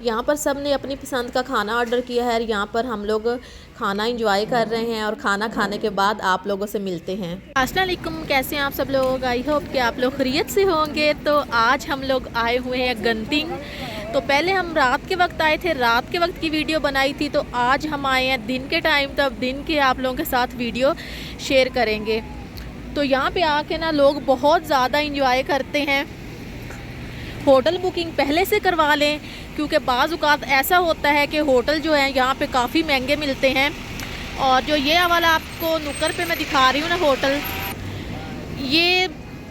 यहाँ पर सब ने अपनी पसंद का खाना ऑर्डर किया है और यहाँ पर हम लोग खाना इंजॉय कर रहे हैं और खाना खाने के बाद आप लोगों से मिलते हैं। अस्सलाम वालेकुम, कैसे हैं आप सब लोग। आई होप कि आप लोग खैरियत से होंगे। तो आज हम लोग आए हुए हैं गंतिंग। तो पहले हम रात के वक्त आए थे, रात के वक्त की वीडियो बनाई थी। तो आज हम आए हैं दिन के टाइम, तो अब दिन के आप लोगों के साथ वीडियो शेयर करेंगे। तो यहाँ पे आके ना लोग बहुत ज़्यादा इंजॉय करते हैं। होटल बुकिंग पहले से करवा लें, क्योंकि बाज़ औक़ात ऐसा होता है कि होटल जो है यहाँ पे काफ़ी महंगे मिलते हैं। और जो ये वाला आपको नुक्कर पे मैं दिखा रही हूँ ना होटल, ये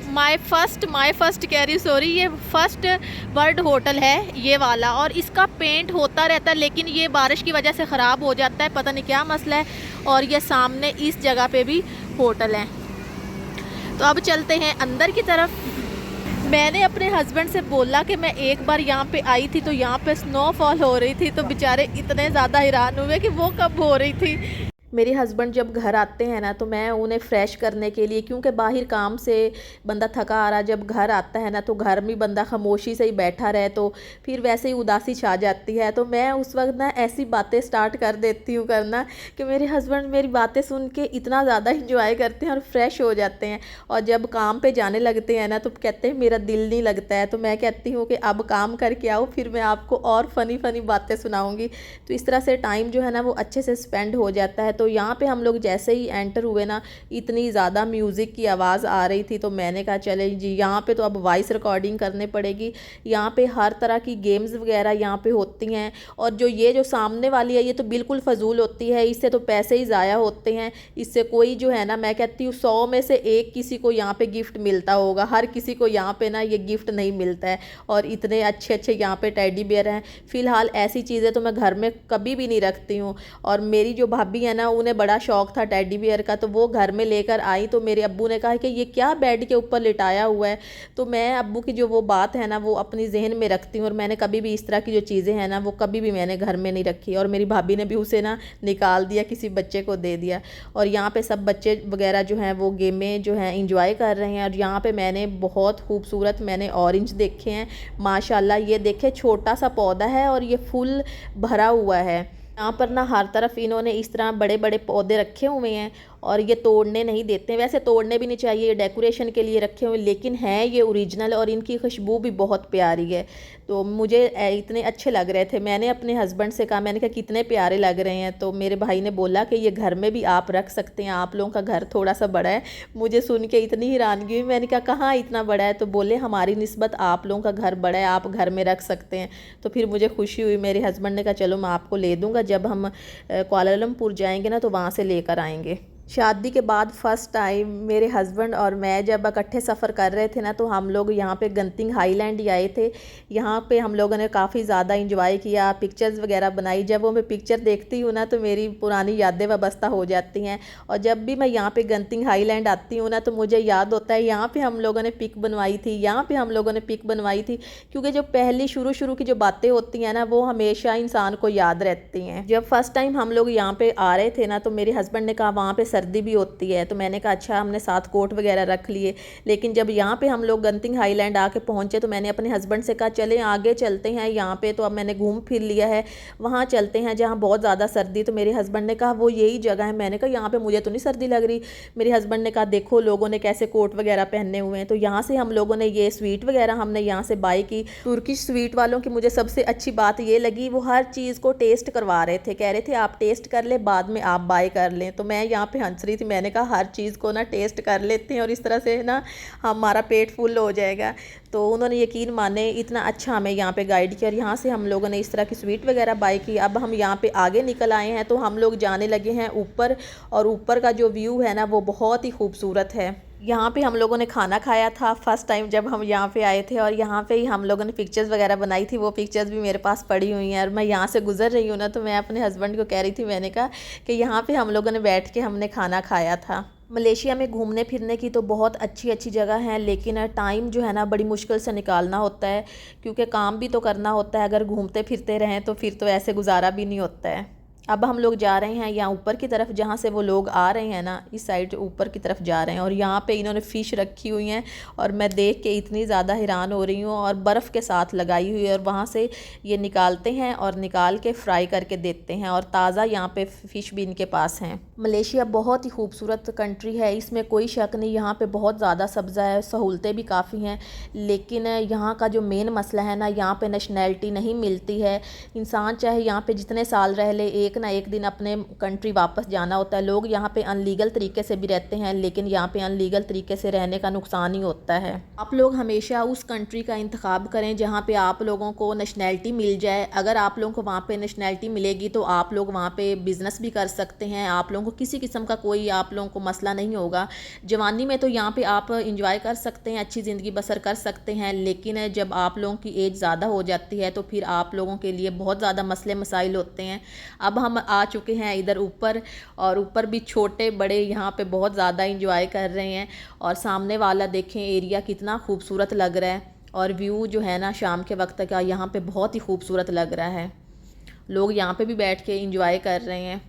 माय फर्स्ट कह रही हूँ, सॉरी, ये फर्स्ट वर्ल्ड होटल है ये वाला। और इसका पेंट होता रहता है, लेकिन ये बारिश की वजह से ख़राब हो जाता है, पता नहीं क्या मसला है। और ये सामने इस जगह पे भी होटल है। तो अब चलते हैं अंदर की तरफ। मैंने अपने हस्बैंड से बोला कि मैं एक बार यहाँ पे आई थी तो यहाँ पे स्नोफॉल हो रही थी, तो बेचारे इतने ज़्यादा हैरान हुए कि वो कब हो रही थी। मेरे हस्बैंड जब घर आते हैं ना तो मैं उन्हें फ़्रेश करने के लिए, क्योंकि बाहर काम से बंदा थका आ रहा, जब घर आता है ना तो घर में बंदा खामोशी से ही बैठा रहे तो फिर वैसे ही उदासी छा जाती है। तो मैं उस वक्त ना ऐसी बातें स्टार्ट कर देती हूँ करना कि मेरे हस्बैंड मेरी बातें सुन के इतना ज़्यादा इंजॉय करते हैं और फ्रेश हो जाते हैं। और जब काम पे जाने लगते हैं ना तो कहते हैं मेरा दिल नहीं लगता है। तो मैं कहती हूँ कि अब काम करके आओ, फिर मैं आपको और फ़नी फ़नी बातें सुनाऊँगी। तो इस तरह से टाइम जो है ना वो अच्छे से स्पेंड हो जाता है। तो यहाँ पे हम लोग जैसे ही एंटर हुए ना, इतनी ज़्यादा म्यूज़िक की आवाज़ आ रही थी। तो मैंने कहा चले जी, यहाँ पे तो अब वॉइस रिकॉर्डिंग करनी पड़ेगी। यहाँ पे हर तरह की गेम्स वगैरह यहाँ पे होती हैं। और ये जो सामने वाली है ये तो बिल्कुल फ़जूल होती है, इससे तो पैसे ही ज़ाया होते हैं। इससे कोई जो है ना, मैं कहती हूँ 100 में से एक किसी को यहाँ पे गिफ्ट मिलता होगा, हर किसी को यहाँ पे ना ये गिफ्ट नहीं मिलता है। और इतने अच्छे अच्छे यहाँ पे टेडी बियर हैं। फ़िलहाल ऐसी चीज़ें तो मैं घर में कभी भी नहीं रखती हूँ। और मेरी जो भाभी है ना, उन्हें बड़ा शौक़ था टेडी बियर का, तो वो घर में लेकर आई। तो मेरे अब्बू ने कहा कि ये क्या बेड के ऊपर लिटाया हुआ है। तो मैं अब्बू की जो वो बात है ना वो अपनी जहन में रखती हूँ, और मैंने कभी भी इस तरह की जो चीज़ें हैं ना वो कभी भी मैंने घर में नहीं रखी। और मेरी भाभी ने भी उसे ना निकाल दिया, किसी बच्चे को दे दिया। और यहाँ पे सब बच्चे वगैरह जो हैं वो गेमें जो हैं इंजॉय कर रहे हैं। और यहाँ पे मैंने बहुत खूबसूरत मैंने ऑरेंज देखे हैं माशाल्लाह। ये देखे छोटा सा पौधा है और ये फुल भरा हुआ है। यहाँ पर ना हर तरफ इन्होंने इस तरह बड़े बड़े पौधे रखे हुए हैं और ये तोड़ने नहीं देते। वैसे तोड़ने भी नहीं चाहिए, ये डेकोरेशन के लिए रखे हुए, लेकिन हैं ये ओरिजिनल और इनकी खुशबू भी बहुत प्यारी है। तो मुझे इतने अच्छे लग रहे थे। मैंने अपने हस्बैंड से कहा, मैंने कहा कितने प्यारे लग रहे हैं। तो मेरे भाई ने बोला कि ये घर में भी आप रख सकते हैं, आप लोगों का घर थोड़ा सा बड़ा है। मुझे सुन के इतनी हैरानगी हुई, मैंने कहा कहाँ इतना बड़ा है। तो बोले हमारी निस्बत आप लोगों का घर बड़ा है, आप घर में रख सकते हैं। तो फिर मुझे खुशी हुई। मेरे हस्बैंड ने कहा चलो मैं आपको ले दूँगा, जब हम कुआलालंपुर जाएंगे ना तो वहाँ से लेकर आएंगे। शादी के बाद फ़र्स्ट टाइम मेरे हस्बैंड और मैं जब इकट्ठे सफ़र कर रहे थे ना तो हम लोग यहाँ पे गंतिंग हाईलैंड ही आए थे। यहाँ पे हम लोगों ने काफ़ी ज़्यादा इंजॉय किया, पिक्चर्स वगैरह बनाई। जब वो मैं पिक्चर देखती हूँ ना तो मेरी पुरानी यादें वाबस्ता हो जाती हैं। और जब भी मैं यहाँ पे गंतिंग हाईलैंड आती हूँ ना तो मुझे याद होता है यहाँ पर हम लोगों ने पिक बनवाई थी, यहाँ पर हम लोगों ने पिक बनवाई थी। क्योंकि जो पहली शुरू की जो बातें होती हैं ना वो हमेशा इंसान को याद रहती हैं। जब फर्स्ट टाइम हम लोग यहाँ पर आ रहे थे ना तो मेरे हस्बैंड ने कहा वहाँ पर सर्दी भी होती है। तो मैंने कहा अच्छा, हमने साथ कोट वगैरह रख लिए। लेकिन जब यहाँ पे हम लोग गंतिंग हाईलैंड आके पहुँचे तो मैंने अपने हस्बैंड से कहा चलें आगे चलते हैं। यहाँ पे तो अब मैंने घूम फिर लिया है, वहाँ चलते हैं जहाँ बहुत ज़्यादा सर्दी। तो मेरे हस्बैंड ने कहा वो यही जगह है। मैंने कहा यहाँ पे मुझे तो नहीं सर्दी लग रही। मेरे हस्बैंड ने कहा देखो लोगों ने कैसे कोट वगैरह पहने हुए हैं। तो यहाँ से हम लोगों ने ये स्वीट वगैरह हमने यहाँ से बाय की। तुर्किश स्वीट वालों की मुझे सबसे अच्छी बात ये लगी, वो हर चीज़ को टेस्ट करवा रहे थे, कह रहे थे आप टेस्ट कर ले, बाद में आप बाय कर लें। तो मैं यहाँ पे हंस रही थी, मैंने कहा हर चीज़ को ना टेस्ट कर लेते हैं और इस तरह से ना हमारा पेट फुल हो जाएगा। तो उन्होंने यकीन माने इतना अच्छा हमें यहाँ पे गाइड किया। और यहाँ से हम लोगों ने इस तरह की स्वीट वगैरह बाय की। अब हम यहाँ पे आगे निकल आए हैं तो हम लोग जाने लगे हैं ऊपर। और ऊपर का जो व्यू है ना वो बहुत ही खूबसूरत है। यहाँ पे हम लोगों ने खाना खाया था फर्स्ट टाइम जब हम यहाँ पे आए थे। और यहाँ पे ही हम लोगों ने पिक्चर्स वगैरह बनाई थी, वो पिक्चर्स भी मेरे पास पड़ी हुई हैं। और मैं यहाँ से गुजर रही हूँ ना तो मैं अपने हस्बैंड को कह रही थी, मैंने कहा कि यहाँ पे हम लोगों ने बैठ के हमने खाना खाया था। मलेशिया में घूमने फिरने की तो बहुत अच्छी अच्छी जगह हैं, लेकिन टाइम जो है ना बड़ी मुश्किल से निकालना होता है, क्योंकि काम भी तो करना होता है। अगर घूमते फिरते रहें तो फिर तो ऐसे गुजारा भी नहीं होता है। अब हम लोग जा रहे हैं यहाँ ऊपर की तरफ, जहाँ से वो लोग आ रहे हैं ना, इस साइड ऊपर की तरफ जा रहे हैं। और यहाँ पे इन्होंने फ़िश रखी हुई हैं और मैं देख के इतनी ज़्यादा हैरान हो रही हूँ, और बर्फ़ के साथ लगाई हुई है। और वहाँ से ये निकालते हैं और निकाल के फ्राई करके देते हैं, और ताज़ा यहाँ पे फ़िश भी इनके पास हैं। मलेशिया बहुत ही खूबसूरत कंट्री है, इसमें कोई शक नहीं। यहाँ पर बहुत ज़्यादा सब्ज़ा है, सहूलतें भी काफ़ी हैं, लेकिन यहाँ का जो मेन मसला है ना, यहाँ पर नेशनैलिटी नहीं मिलती है। इंसान चाहे यहाँ पर जितने साल रह ले, एक ना एक दिन अपने कंट्री वापस जाना होता है। लोग यहाँ पे अनलीगल तरीके से भी रहते हैं, लेकिन यहाँ पे अनलीगल तरीके से रहने का नुकसान ही होता है। आप लोग हमेशा उस कंट्री का इंतखाब करें जहाँ पे आप लोगों को नेशनैलिटी मिल जाए। अगर आप लोगों को वहाँ पे नेशनैलिटी मिलेगी तो आप लोग वहाँ पे बिज़नेस भी कर सकते हैं, आप लोगों को किसी किस्म का कोई आप लोगों को मसला नहीं होगा। जवानी में तो यहाँ पर आप इंजॉय कर सकते हैं, अच्छी ज़िंदगी बसर कर सकते हैं, लेकिन जब आप लोगों की एज ज़्यादा हो जाती है तो फिर आप लोगों के लिए बहुत ज़्यादा मसले मसाइल होते हैं। अब हम आ चुके हैं इधर ऊपर, और ऊपर भी छोटे बड़े यहाँ पे बहुत ज़्यादा इंजॉय कर रहे हैं। और सामने वाला देखें एरिया कितना खूबसूरत लग रहा है, और व्यू जो है ना शाम के वक्त का यहाँ पे बहुत ही खूबसूरत लग रहा है। लोग यहाँ पे भी बैठ के इंजॉय कर रहे हैं।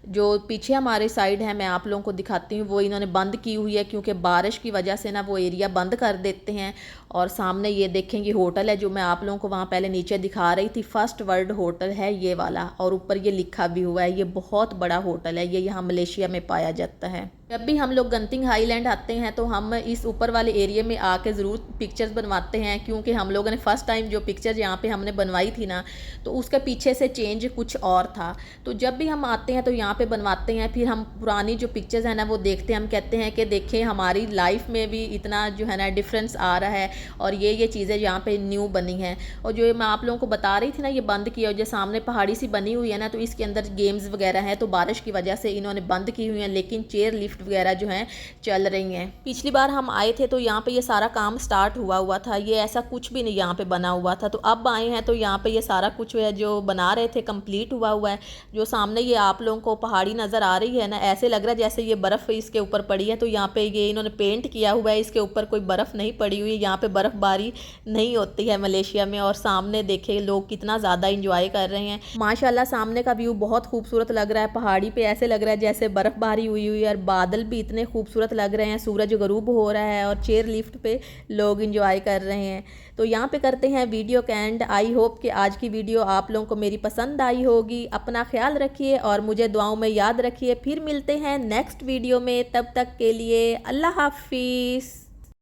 जो पीछे हमारे साइड है मैं आप लोगों को दिखाती हूँ, वो इन्होंने बंद की हुई है क्योंकि बारिश की वजह से ना वो एरिया बंद कर देते हैं। और सामने ये देखेंगे होटल है जो मैं आप लोगों को वहाँ पहले नीचे दिखा रही थी, फर्स्ट वर्ल्ड होटल है ये वाला, और ऊपर ये लिखा भी हुआ है। ये बहुत बड़ा होटल है, ये यहाँ मलेशिया में पाया जाता है। जब भी हम लोग गंतिंग हाईलैंड आते हैं तो हम इस ऊपर वाले एरिया में आके ज़रूर पिक्चर्स बनवाते हैं, क्योंकि हम लोगों ने फ़र्स्ट टाइम जो पिक्चर्स यहाँ पे हमने बनवाई थी ना, तो उसके पीछे से चेंज कुछ और था। तो जब भी हम आते हैं तो यहाँ पे बनवाते हैं, फिर हम पुरानी जो पिक्चर्स हैं ना वो देखते हैं, हम कहते हैं कि देखें हमारी लाइफ में भी इतना जो है ना डिफरेंस आ रहा है, और ये चीज़ें यहाँ पे न्यू बनी हैं। और जो मैं आप लोगों को बता रही थी ना ये बंद किया, जो सामने पहाड़ी सी बनी हुई है ना, तो इसके अंदर गेम्स वगैरह हैं, तो बारिश की वजह से इन्होंने बंद की हुई हैं, लेकिन चेयर लिफ्ट वगैरह जो हैं चल रही हैं। पिछली बार हम आए थे तो यहाँ पे ये सारा काम स्टार्ट हुआ था, ये ऐसा कुछ भी नहीं यहाँ पे बना हुआ था। तो अब आए हैं तो यहाँ पे ये सारा कुछ है जो बना रहे थे कंप्लीट हुआ है। जो सामने ये आप लोगों को पहाड़ी नज़र आ रही है ना, ऐसे लग रहा है जैसे ये बर्फ़ इसके ऊपर पड़ी है। तो यहाँ पे ये इन्होंने पेंट किया हुआ है, इसके ऊपर कोई बर्फ़ नहीं पड़ी हुई है। यहाँ पे बर्फ़बारी नहीं होती है मलेशिया में। और सामने देखे लोग कितना ज़्यादा इंजॉय कर रहे हैं माशाल्लाह। सामने का व्यू बहुत खूबसूरत लग रहा है, पहाड़ी पे ऐसे लग रहा है जैसे बर्फ़बारी हुई हुई है, और बादल भी इतने खूबसूरत लग रहे हैं, सूरज गरूब हो रहा है, और चेयर लिफ्ट पे लोग इंजॉय कर रहे हैं। तो यहाँ पे करते हैं वीडियो का एंड। आई होप कि आज की वीडियो आप लोगों को मेरी पसंद आई होगी। अपना ख्याल रखिए और मुझे दुआओं में याद रखिए। फिर मिलते हैं नेक्स्ट वीडियो में, तब तक के लिए अल्लाह हाफिज़।